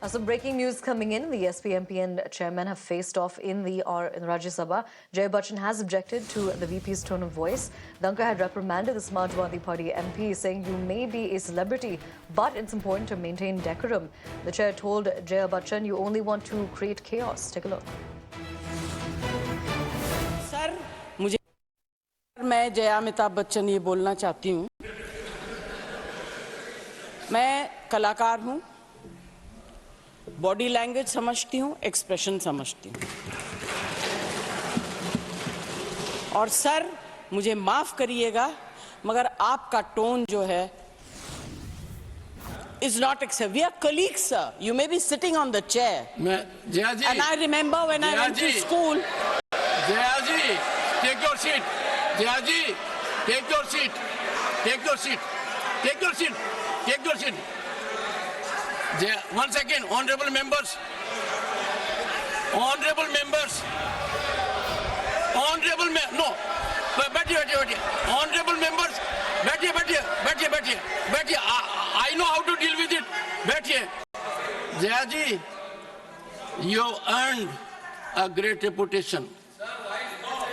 Some breaking news coming in. The SPMP and chairman have faced off in the Rajya Sabha. Jaya Bachchan has objected to the VP's tone of voice. Danka had reprimanded the Samajwadi Party MP, saying you may be a celebrity, but it's important to maintain decorum. The chair told Jaya Bachchan, you only want to create chaos. Take a look. Sir, मैं जया अमिताभ बच्चन ये बोलना चाहती हूँ। मैं कलाकार हूँ, body language समझती हूँ, एक्सप्रेशन समझती हूँ। और सर, मुझे माफ करिएगा, मगर आपका टोन जो है is not acceptable. We are colleagues, sir. You may be sitting on the chair. Jaya ji, and I remember when Jaya I went ji, to school. Jaya ji, take your seat. Jaya ji, take your seat. Take your seat. Take your seat. Take your seat. Jaya, 1 second, honorable members. Honorable members. Honorable members. No. बैठिए. Honorable members. बैठिए. I know how to deal with it. बैठिए. Jaya ji, you have earned a great reputation.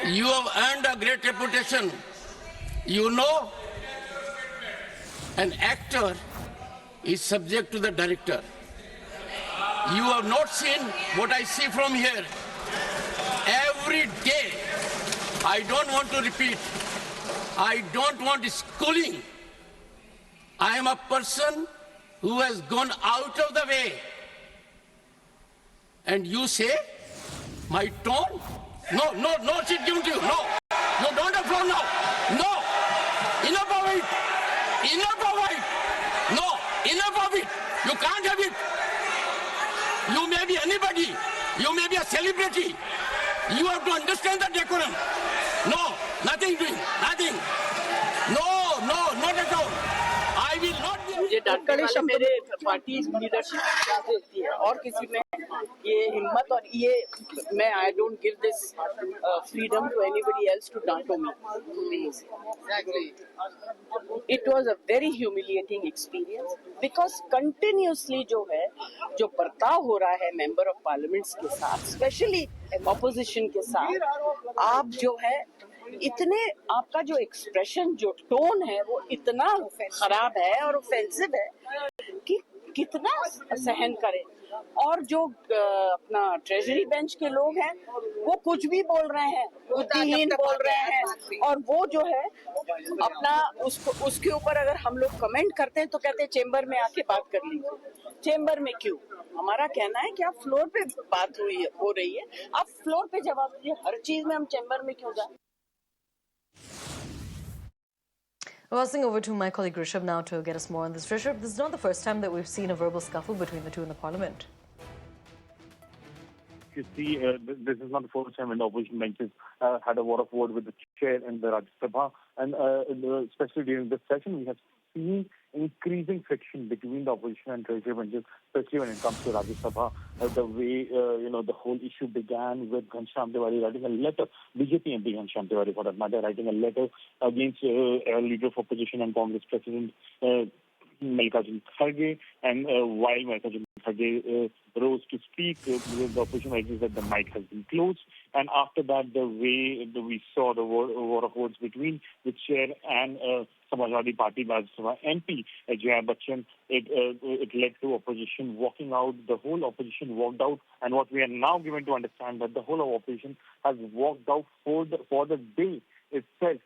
You have earned a great reputation. You know, an actor is subject to the director. You have not seen what I see from here. Every day, I don't want to repeat. I don't want schooling. I am a person who has gone out of the way. And you say, my tone? No seat given to you. No, don't applaud now. No, enough of it. No, enough of it. You can't have it. You may be anybody. You may be a celebrity. You have to understand the decorum. No, nothing doing. Nothing. No, not at all. I will not be. मुझे डांटने वाले मेरे party leadership देती है और किसी में ये हिम्मत और ये मैं I don't give this freedom to anybody else to डांटो me. Exactly. It was a very humiliating experience because continuously जो बर्ताव हो रहा है member of parliaments के साथ, especially opposition के साथ, आप जो है इतने आपका जो एक्सप्रेशन जो टोन है वो इतना खराब है और ऑफेंसिव है कि कितना सहन करें। और जो अपना ट्रेजरी बेंच के लोग हैं वो कुछ भी बोल रहे हैं, बुद्धिहीन बोल रहे हैं और वो जो है अपना उसके ऊपर अगर हम लोग कमेंट करते हैं तो कहते हैं चेंबर में आके बात कर लीजिए। चेंबर में क्यों? हमारा कहना है कि आप फ्लोर पे बात हो रही है, आप फ्लोर पे जवाब दीजिए। हर चीज में हम चेंबर में क्यों जाए? Passing over to my colleague Rishabh now to get us more on this. Rishabh, this is not the first time that we've seen a verbal scuffle between the two in the parliament. You see, this is not the first time when the opposition benches had a war of word with the chair in the Rajya Sabha, and especially during this session, we have seen increasing friction between the opposition and treasury benches, especially when it comes to Rajya Sabha. The way the whole issue began with Ghanshyam Tiwari writing a letter, BJP MP Ghanshyam Tiwari for that matter, writing a letter against a leader of opposition and Congress President Mallikarjun Kharge, and while Mallikarjun Kharge rose to speak, the opposition argues that the mic has been closed. And after that, the way we saw the war of words between the chair and Samajwadi Party Rajya Sabha MP Jaya Bachchan, it led to opposition walking out. The whole opposition walked out, and what we are now given to understand that the whole of opposition has walked out for the day itself,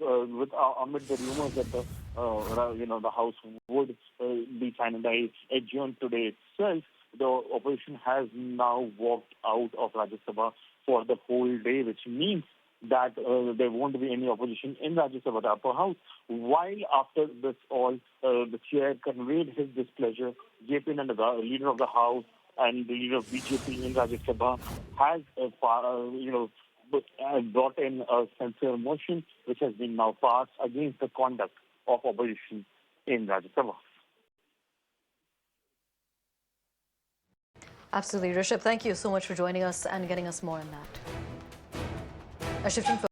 amid the rumors that the House would be finally adjourned today itself. The opposition has now walked out of Rajya Sabha for the whole day, which means that there won't be any opposition in Rajya Sabha, the upper house. While after this all, the chair conveyed his displeasure, JP and the leader of the house and the leader of BJP in Rajya Sabha has brought in a censure motion, which has been now passed against the conduct of opposition in Rajya Sabha. Absolutely. Rishabh, thank you so much for joining us and getting us more on that. Shifting